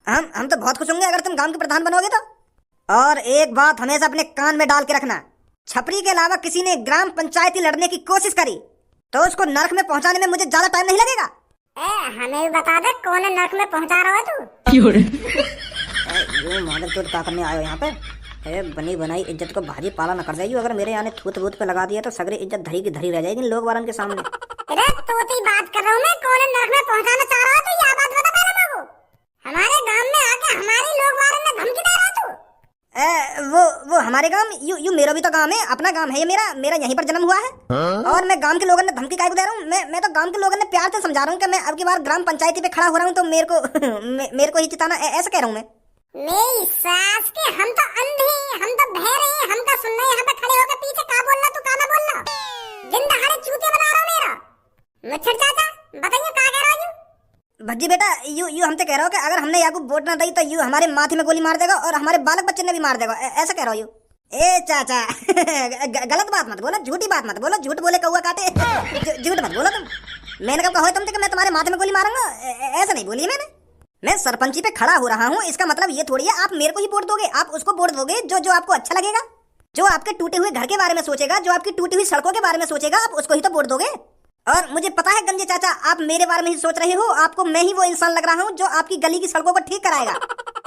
हम तो बहुत खुश होंगे अगर तुम गांव के प्रधान बनोगे तो। और एक बात हमेशा अपने कान में डाल के रखना, छपरी के अलावा किसी ने ग्राम पंचायती लड़ने की कोशिश करी तो उसको नरक में पहुंचाने में मुझे ज्यादा टाइम नहीं लगेगा। हमें भी बता दे कौन नरक में पहुंचा रहा है तू। ये मॉडल तो क्या करने आयो यहाँ पे? बनी बनाई इज्जत को भाजी पाला न कर जाइयो। अगर मेरे यहाँ थूत वूत पे लगा दिया तो सगरी इज्जत धरी की धरी रह जाएगी लोग वारन के सामने। अरे तोती बात कर रहा हूँ मैं, कौन नरक में पहुंचाना चाह रहा है तू, ये बात बता पहले मेरे को। हमारे गांव में आके हमारे लोग वारन में धमकी दे रहा है तू। वो हमारे गांव, यू मेरा भी तो गांव है, अपना गांव है ये मेरा यहीं पर जन्म हुआ है। और मैं गांव के लोगों ने धमकी काहे को दे रहा हूँ? मैं तो गांव के लोगों ने प्यार से समझा रहा हूँ कि मैं अब की बार ग्राम पंचायती पे खड़ा हो रहा हूँ तो मेरे को ही जिताना, ऐसा कह रहा हूँ मैं। मेरी सास के हम तो अंधे, हम तो बहरे, हम तो सुन रहे यहाँ पे खड़े होकर पीछे का बोल रहा तू का ना बोल रहा। दिन दहाड़े चूते बना रहा मेरा। मुच्छर चाचा बताइए क्या कह रहा हूँ? भज्जी बेटा यू हमसे कह रहा हो कि अगर हमने याकूब वोट ना दी तो यू हमारे माथे में गोली मार देगा और हमारे बालक बच्चे ने भी मार देगा, ऐसा कह रहा हो यू? ए चाचा गलत बात मत बोलो, झूठी बात मत बोलो, झूठ बोले कौआ काटे। झूठ मत बोलो तुम। मैंने कब कहा तुमसे कि मैं तुम्हारे माथे में गोली मारूंगा? ऐसा नहीं बोली मैंने। मैं सरपंची पे खड़ा हो रहा हूँ, इसका मतलब ये थोड़ी है आप मेरे को ही वोट दोगे। आप उसको वोट दोगे जो आपको अच्छा लगेगा, जो आपके टूटे हुए घर के बारे में सोचेगा, जो आपकी टूटी हुई सड़कों के बारे में सोचेगा, आप उसको ही तो वोट दोगे। और मुझे पता है गंजे चाचा आप मेरे बारे में ही सोच रहे हो, आपको मैं ही वो इंसान लग रहा हूँ जो आपकी गली की सड़कों को ठीक कराएगा।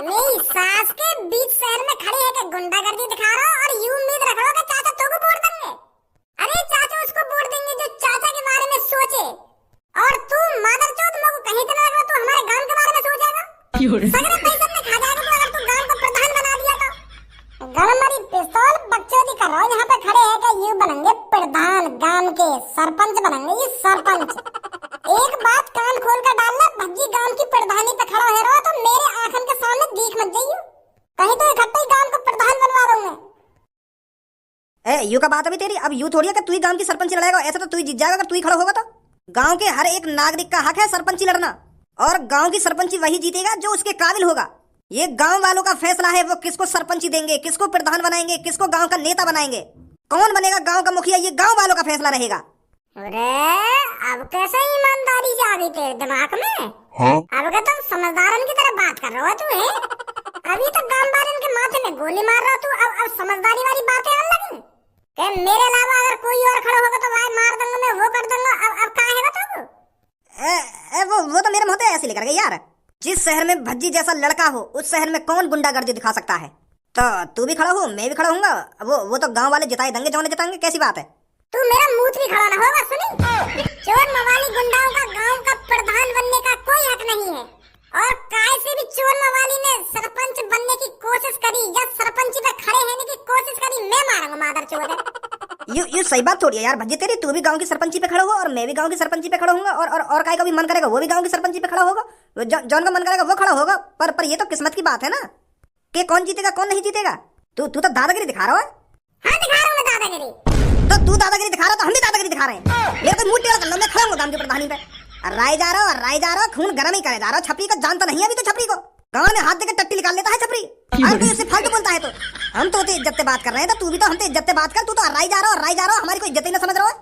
मेरी सास के बीच शहर में खड़े है कि गुंडागर्दी दिखा रहा हो और यूं उम्मीद रख रहा हो कि चाचा तो को वोट देंगे। अरे चाचा उसको वोट देंगे जो चाचा के बारे में सोचे, और तू मादरचोद लोगों कहीं तो लगा तू हमारे गांव के बारे में सोचेगा। सगरे पैसे में खा जाएगा तू अगर तू गांव को प्रधान बना दिया तो। गणमरी पिस्तौल बकचोदी कर रहा हो, यहाँ पे खड़े है कि ये बनेंगे प्रधान, गांव के सरपंच बनेंगे ये सरपंच। एक बात कान खोल कर डालना, भज्जी गांव की प्रधानी पे खड़ा है रहा तो मेरे आंखन के सामने दिख मत जाइयो, कहीं तो इकट्ठे ही गांव को प्रधान बनवा रहा हूँ मैं। यू का बात अभी तेरी, अब यू थोड़ी है कि तू ही गांव की सरपंच लड़ेगा, ऐसा तो तू ही जीत जाएगा अगर तू ही खड़ा होगा तो। गांव के हर एक नागरिक का हक है सरपंची लड़ना, और गांव की सरपंची वही जीतेगा जो उसके काबिल होगा। ये गांव वालों का फैसला है वो किसको सरपंची देंगे, किसको प्रधान बनाएंगे, किसको गांव का नेता बनाएंगे, कौन बनेगा गांव का मुखिया, ये गांव वालों का फैसला रहेगा। अरे अब कैसे ईमानदारी से आ गई तेरे दिमाग में? हाँ? अब क्या तुम समझदारन की तरह बात कर रहा हो तू है? अभी तो गांव वालों के माथे में गोली मार रहा तू, अब समझदारी वाली बातें आने लगी कि मेरे अलावा अगर कोई और खड़ा होगा तो भाई मार दूंगा मैं, वो कर दूंगा। अब कहाँ है बताओ? वो तो मेरे मुंह पे ऐसे लेकर गए यार। जिस शहर में भज्जी जैसा लड़का हो उस शहर में कौन गुंडागर्दी दिखा सकता है? तो तू भी खड़ा हो, मैं भी खड़ा हूँगा, वो तो गांव वाले जिताए देंगे, जौने जिताएंगे, कैसी बात है? तू मेरा मूत भी खड़ा ना होगा सुनी। चोर मवाली गुंडाओं का गांव का प्रधान बनने का कोई हक नहीं है, और काय से भी चोर मवाली ने सरपंच बनने की कोशिश करी या सरपंची पे खड़े रहने की कोशिश करी, मैं मारूंगा मादर चोर। यू सही बात थोड़ी है यार भज्जी तेरी, तू भी गांव की सरपंची पे खड़ा हो और मैं भी गांव की सरपंची पे खड़ा होऊंगा, और काय का भी मन करेगा वो भी गांव की सरपंची पे खड़ा होगा, जौन का मन करेगा वो खड़ा होगा। पर ये तो किस्मत की बात है ना कि कौन जीतेगा कौन नहीं जीतेगा। तू तो दादागिरी दिखा रहा है। हाँ दिखा रहा हूँ मैं दादागिरी। तो तू दादागिरी दिखा रहा तो हम भी दादागिरी दिखा रहे हैं। मेरे को मुंह टेढ़ा कर लो, मैं खड़ा हूँ गांव की प्रधानी पे, राय जा रहा हो, खून गर्म ही करे जा रहा हो। छपरी को जानता नहीं है अभी तो, छपरी को गांव में हाथ देकर टट्टी निकाल लेता है छपरी। अगर तू इससे फालतू बोलता है तो हम तो इज्जत से बात कर रहे हैं, तो तू भी तो हमसे इज्जत से बात कर। तू तो राय जा रहा हो, हमारी कोई इज्जत ही ना समझ रहा है।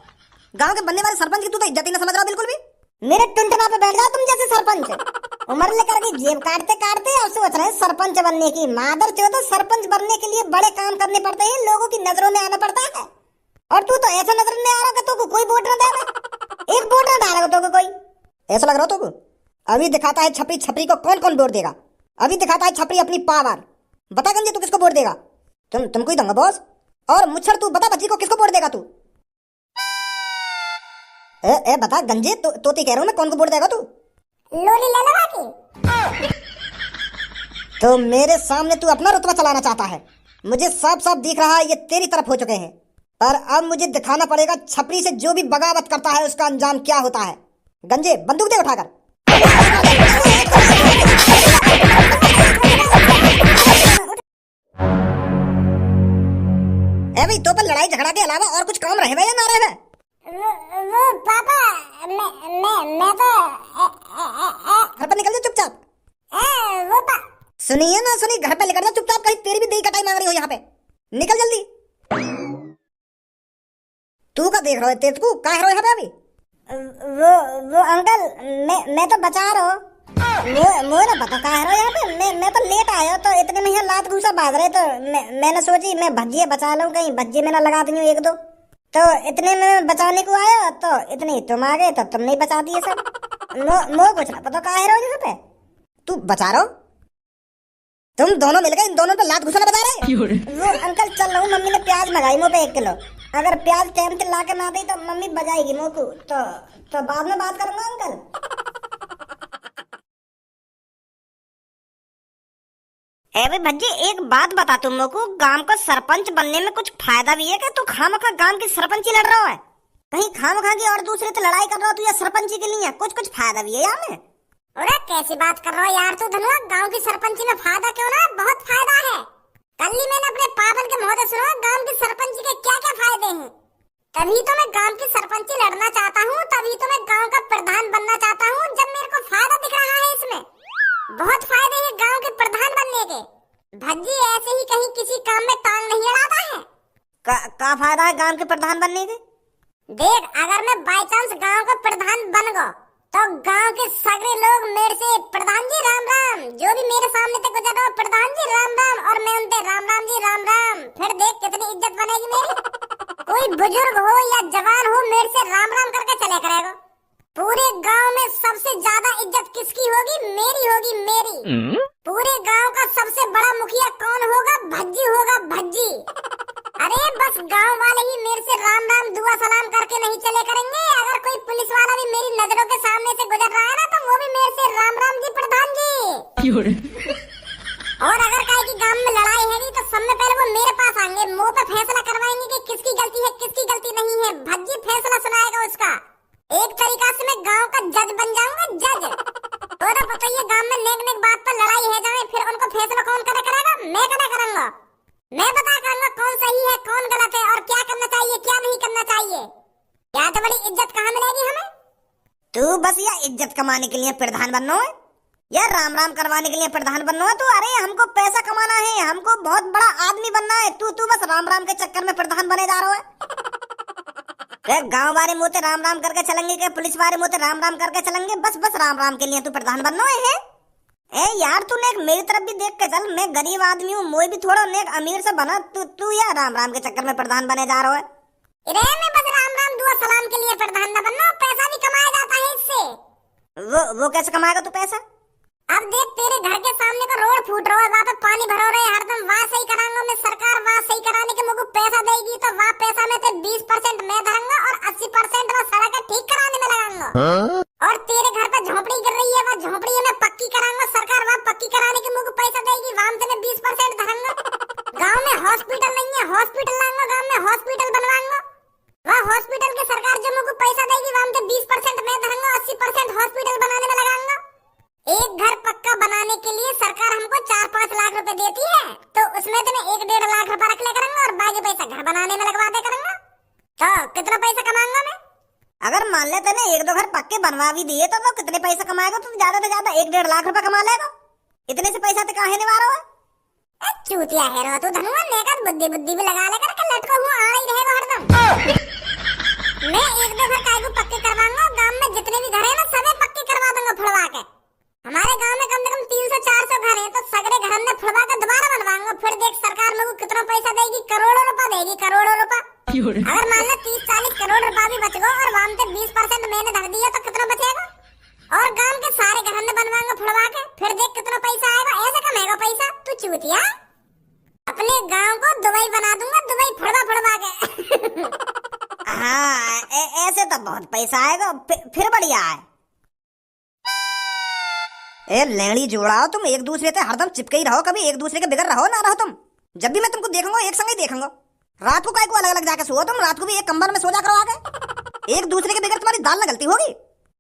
गांव के बनने वाले सरपंच की तू तो इज्जत ही ना समझ रहा बिल्कुल भी। मेरे टुनटना पे बैठ जाओ तुम जैसे सरपंच, उम्र लेकर के जेब काटते काटते अब सोच रहे हैं सरपंच बनने की। मादर चोदो, सरपंच बनने के लिए बड़े काम करने पड़ते हैं, लोगों की नजरों में आना पड़ता है, और तू तो ऐसा नजर में आ रहा है तो कोई वोट ना देगा, एक वोट ना डालेगा तो कोई, ऐसा लग रहा हो तो। अभी दिखाता है छपरी छपरी को कौन कौन वोट देगा, अभी दिखाता है छपरी अपनी पावर। बता गंजे तू किसको वोट देगा? तुमको ही दूंगा बॉस। और मुच्छर तू बता बच्ची को किसको वोट देगा तू? ए बता गंजे, तोती कह रहा हूं मैं, कौन को वोट देगा तू? लोली ले लगा की। तो मेरे सामने तू अपना रुतबा चलाना चाहता है, मुझे साफ साफ दिख रहा है ये तेरी तरफ हो चुके हैं, पर अब मुझे दिखाना पड़ेगा छपरी से जो भी बगावत करता है उसका अंजाम क्या होता है। गंजे बंदूक दे उठाकर। भाई तो पर लड़ाई झगड़ा के अलावा और कुछ काम रहे या ना रहे? वो पापा मैं तो घर पर निकल जा चुपचाप। वो सुनिए ना सुनी, घर पे निकल जा चुपचाप, कहीं तेरी भी दही कटाई मांग रही हो यहाँ पे। निकल जल्दी। तू का देख रहा है? तेज को क्या है यहाँ पे अभी? वो अंकल मैं तो बचा रहा हूँ। मुझे ना पता कहाँ है यहाँ पे। मैं तो लेट आया तो इतने में यहाँ लात घूसा बाज रहे, तो मैंने सोची मैं भज्जिए बचा लूं, कहीं भज्जिए में ना लगा दी हूँ एक दो। तो इतने में मैं बचाने को आया तो इतने ही तुम आ गए, तो तुमने ही बचा दिए सब। मो कुछ ना पता कहाँ है यहाँ पे। तू बचा रहो, तुम दोनों मिलकर इन दोनों पे लात घुसाना बता रहे। वो अंकल चल रहा हूँ, मम्मी ने प्याज मंगाई मुँह पे 1 किलो। अगर प्याज टाइम से ला के ना दी तो मम्मी बजाएगी मुँह को। तो बाद में बात करूंगा अंकल। ए भज्जी एक बात बता, तुम लोग को गांव का सरपंच बनने में कुछ फायदा भी है क्या? तू खामखा गांव की सरपंची लड़ रहा है, कहीं खामखा की और दूसरे से लड़ाई कर रहा हो तू, या सरपंची के लिए कुछ फायदा भी है यहाँ में? अरे कैसी बात कर रहा हो यार तू धनुआ, गांव की सरपंची में फायदा क्यों ना, बहुत फायदा है। कल ही मैंने अपने पापन के मुंह से सुना गांव की सरपंची के क्या क्या फायदे हैं। तभी तो मैं गांव की सरपंची लड़ना चाहता हूँ, तभी तो मैं गांव का प्रधान बनना चाहता हूँ, जब मेरे को फायदा दिख रहा है इसमें। बहुत फायदे हैं गांव के प्रधान बनने के। भज्जी ऐसे ही कहीं किसी काम में टांग नहीं अड़ाता है। का फायदा है गांव के प्रधान बनने के? देख, अगर मैं बाय चांस गांव का प्रधान बन गया तो गांव के सगरे लोग मेरे से प्रधान जी राम राम, जो भी मेरे सामने से गुजर रहा हो प्रधान जी राम राम, और मैं उनसे राम राम जी राम राम। फिर देख कितनी इज्जत बनेगी मेरी। कोई बुजुर्ग हो या जवान हो मेरे से राम राम करके चले करेगा। पूरे गांव में सबसे ज्यादा इज्जत किसकी होगी? मेरी होगी, मेरी। पूरे गांव का सबसे बड़ा मुखिया कौन होगा? भज्जी होगा, भज्जी। अरे बस गांव वाले ही मेरे से राम राम दुआ सलाम करके नहीं चले करेंगे। अगर कोई पुलिस वाला भी मेरी नजरों के सामने से गुजर रहा है ना, तो वो भी मेरे से राम राम जी प्रधान जी। और अगर कहीं की गांव में लड़ाई है तो सबसे पहले वो मेरे पास आएंगे, मुंह पे फैसला करवाएंगे कि किसकी गलती है किसकी गलती नहीं है। भज्जी फैसला सुनाएगा उसका। एक तरीका से मैं गांव का जज बन जाऊंगा, जज। तो पता ही गांव में नेक नेक बात पर लड़ाई है जाए, फिर उनको फैसला कौन करेगा? मैं करूंगा। मैं बता करूंगा कौन सही है कौन गलत है, और क्या करना चाहिए क्या नहीं करना चाहिए। क्या तो बड़ी इज्जत कहाँ मिलेगी हमें? तू बस या इज्जत कमाने के लिए प्रधान बनना है या राम राम करवाने के लिए प्रधान बनना है? तू अरे हमको पैसा कमाना है, हमको बहुत बड़ा आदमी बनना है। तू बस राम राम के चक्कर में प्रधान बने जा रहा है। गांव वाले मुँह राम राम करके चलेंगे, क्या पुलिस वाले मुँह राम राम करके चलेंगे? बस राम राम के लिए तू प्रधान बनना है? ए यार तू नेक मेरी तरफ भी देख के चल, मैं गरीब आदमी हूँ, मोई भी थोड़ा नेक अमीर से बना। तू या राम राम के चक्कर में प्रधान बने जा रहा है। अरे मैं बस राम राम दुआ सलाम के लिए प्रधान न बनना, पैसा भी कमाया जाता है इससे। वो कैसे कमाएगा तू पैसा? अब देख तेरे घर के सामने का रोड फूट रहा है, वहाँ पे पानी भरो रहे हरदम, वहाँ सही कराऊंगा मैं। सरकार वहाँ सही कराने के मुझको पैसा देगी तो वहाँ पैसा में से 20% मैं धरूंगा और 80% वहाँ सड़क ठीक कराने में लगाऊंगा। और तेरे घर पे झोपड़ी गिर रही है, वहाँ झोपड़ी मैं पक्की कराऊंगा, सरकार वहाँ पक्की कराने के मुझको पैसा देगी, वहाँ से मैं 20% धरूंगा। गाँव में हॉस्पिटल नहीं है, हॉस्पिटल लाऊंगा, गाँव में हॉस्पिटल बनवाऊंगा। वहाँ हॉस्पिटल के सरकार जो मुझको पैसा देगी वहाँ से 20% मैं धरूंगा, 80% हॉस्पिटल बनाने में लगाऊंगा। एक घर पक्का बनाने के लिए सरकार हमको 4-5 लाख रुपए देती है, तो उसमें तो मैं 1-1.5 लाख रुपए रख ले करूंगा और बाकी पैसा घर बनाने में लगवा दे करूंगा। तो कितना पैसा कमाऊंगा मैं? अगर मान लेते ना 1-2 घर पक्के बनवा भी दिए तो कितने पैसा कमाएगा? तो ज्यादा से ज्यादा 1-1.5 लाख रुपए कमा लेगा। इतने से पैसा तो काहे निवारा है? चूतिया है रो तू धनुआ, नेकत बुद्धि भी लगा ले करके लटका हुआ आ ही रहेगा हरदम। मैं 1-2 घर काहे को पक्के करवाऊंगा, गांव में जितने भी घर है ना सबे पक्के करवा दूंगा फुड़वा के। हमारे गांव में कम से कम 300-400 घर हैं, तो सगरे घर में फुड़वा के दोबारा बनवाऊंगा। फिर देख सरकार मुझको कितना पैसा देगी, करोड़ों रुपए देगी, करोड़ों रुपए। अगर मान लो 30-40 करोड़ रुपए भी बच गए और वहाँ से 20% मैंने धर दिया तो कितना बचेगा? और गांव के सारे घर में बनवाऊंगा फुड़वा के, फिर देख कितना पैसा आएगा। ऐसे कमाएगा पैसा तू चूतिया। अपने गांव को दुबई बना दूंगा, दुबई फुड़वा के। हाँ ऐसे तो बहुत पैसा आएगा, फिर बढ़िया है। ए लेंगड़ी जोड़ाओ, तुम एक दूसरे से हरदम चिपके ही रहो, कभी एक दूसरे के बिगड़ रहो ना रहो तुम। जब भी मैं तुमको देखूंगा एक संग ही देखूंगा। रात को काय को अलग अलग जाके सो तुम, रात को भी एक कंबल में सो जा करो आके। एक दूसरे के बिगड़ तुम्हारी दाल न गलती होगी।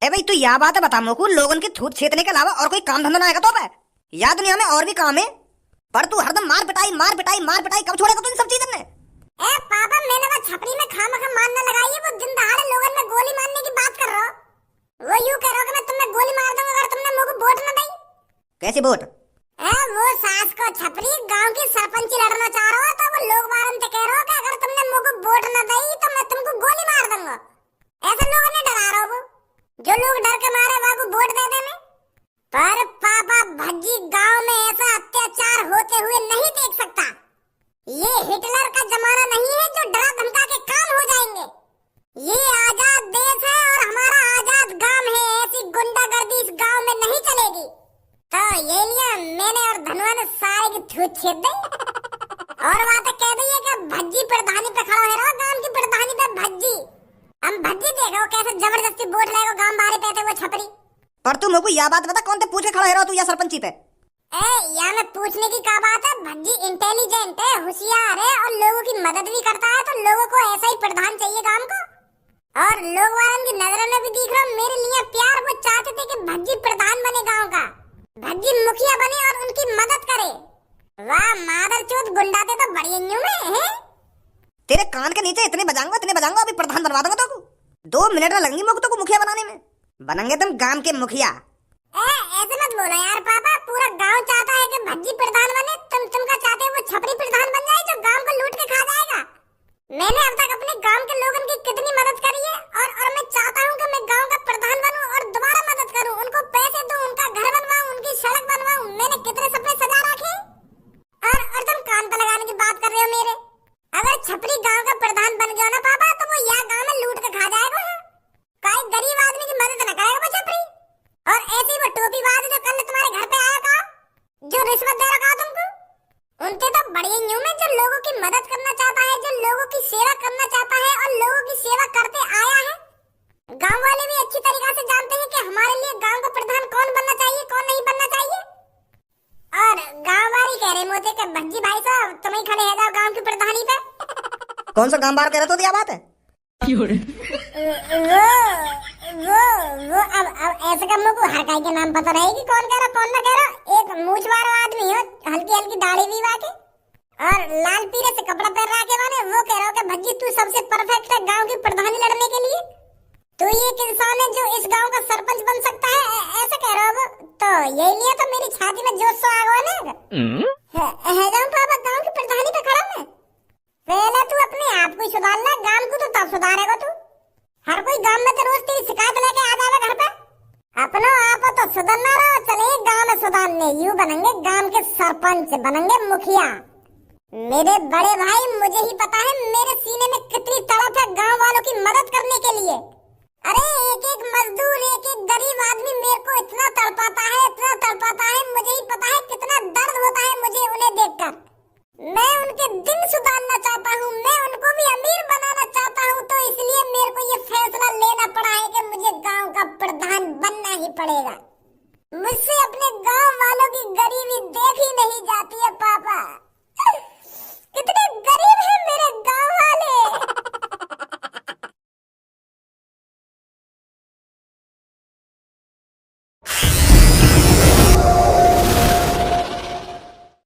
ए भाई तू यह बात है बता मुझको, लोगन की छूत छेतने के अलावा और कोई काम धंधा ना आएगा तो है? या दुनिया में और भी काम है, पर तू हरदम मार पिटाई कब छोड़ेगा तू इन सब चीजों ने? ए पापा मैंने वो छपरी में खामखा मारने लगाई है, वो दिन दहाड़े लोगन में गोली मारने की बात कर रहा हो। वो यूं कह रहा हो कि मैं तुम्हें गोली मार दूंगा अगर तुमने मुझको वोट न दी। कैसी वोट? वो सास को छपरी गांव की सरपंची लड़ना चाह रहा हो, तो वो लोग बारन से कह रहा हो कि अगर तुमने मुझको वोट न दी तो मैं तुमको गोली मार दूंगा। ऐसे लोगों ने डरा रहा हो, जो लोग डर के मारे वहाँ को वोट दे देने। पर पापा भज्जी गांव में ऐसा अत्याचार होते हुए नहीं देख सकता। ये हिटलर का जमाना नहीं है जो डरा धमका के काम हो जाएंगे। ये आजाद देश है और हमारा आजाद गांव है। ऐसी गुंडागर्दी इस गांव में नहीं चलेगी। तो ये लिया मैंने और धनवा ने सारे की थूत छेद दी और बात कह दी है कि भज्जी प्रधानी पे खड़ा है रहा, गांव की प्रधानी पे भज्जी। हम भज्जी देखो कैसे जबरदस्ती वोट लेगा गांव बाहर पैसे वो छपरी। पर तू मेरे को यह बात बता, कौन ते पूछ के खड़ा है रहा तू या सरपंची पे? या में पूछने की क्या बात है। भज्जी इंटेलिजेंट है, होशियार है और लोगों की मदद भी करता है। तो लोगों को ऐसा ही प्रधान चाहिए गांव को। और लोग वालों की नजरों में भी दिख रहा मेरे लिए प्यार। वो चाहते थे कि भज्जी प्रधान बने गांव का, भज्जी मुखिया बने और उनकी मदद करे। वाह मादरचोद गुंडाते तो बड़ी न्यू में है। तेरे कान के नीचे इतने बजाऊंगा अभी प्रधान बनवा दूंगा तो 2 मिनट में लगेंगे मुझको तो मुखिया बनाने में। बनेंगे तुम गांव के मुखिया। ऐसे मत बोलो यार पापा, पूरा गांव चाहता है कि भज्जी प्रधान बने। तुम क्या चाहते हो वो छपरी प्रधान बन जाए जो गांव को लूट के खा जाएगा? मैंने अब तक अपने गांव के लोगों की कितनी मदद करी है और मैं चाहता हूँ कि मैं गांव का प्रधान बनूं और दोबारा मदद करूं, उनको पैसे दूं, उनका घर बनवाऊं, उनकी सड़क बनवाऊं। मैंने कितने सपने सजा रखे और तुम कान पे लगाने की बात कर रहे हो मेरे। अगर छपरी गांव का प्रधान बन गया ना पापा तो वो यहाँ गांव में लूट के खा जाएगा। कोई गरीब आदमी की मदद न करेगा वो छपरी। और ऐसी वो टोपीबाज जो कल तुम्हारे घर पे आया था, जो रिश्वत दे रखा तुमको, उनके तो बड़ी न्यू में जो लोगों की मदद करना चाहता है, जो लोगों की सेवा करना चाहता है और लोगों की सेवा करते आया है। गांव वाले भी अच्छी तरीके से जानते हैं कि हमारे लिए गांव का प्रधान कौन बनना चाहिए कौन नहीं बनना चाहिए। और गांव वाली कह रहे मोते के भज्जी भाई साहब तुम ही खड़े है जाओ गांव की प्रधानी पे। कौन सा गांव बाहर कह रहे तो क्या बात है? वो अब ऐसे का मुझको हर काई के नाम पता रहेगी कौन कह रहा कौन ना कह रहा। एक मूछ वाला आदमी हो, हल्की हल्की दाढ़ी भी वाके और लाल पीले से कपड़ा पहन रखे वाले, वो कह रहा हो कि भज्जी तू सबसे परफेक्ट है गांव की प्रधानी लड़ने के लिए। तू ये एक इंसान है जो इस गांव का सरपंच बन सकता है, ऐसे कह रहा हो। तो यही लिए तो मेरी छाती में जोश आ गया ना। है जाऊं पापा गांव की प्रधानी पे खड़ा मैं। पहले तू अपने आप को सुधार ले, गांव को तो तब सुधारेगा तू। हर कोई गांव में तो रोज तेरी शिकायत लेके आ जाएगा घर पे। अपनो आप तो सुधरना रहो, चले गांव में सुधारने। यूं बनेंगे गांव के सरपंच, बनेंगे मुखिया। मेरे बड़े भाई मुझे ही पता है मेरे सीने में कितनी तड़प है गांव वालों की मदद करने के लिए। अरे एक एक मजदूर, एक एक गरीब आदमी मेरे को इतना तड़पाता है, इतना तड़पाता है। मुझे ही पता है कितना दर्द होता है मुझे उन्हें देखकर। मैं उनके दिन सुधारना चाहता हूँ, मैं उनको भी अमीर बनाना चाहता हूँ। तो इसलिए मेरे को ये फैसला लेना पड़ा है कि मुझे गांव का प्रधान बनना ही पड़ेगा। मुझसे अपने गांव वालों की गरीबी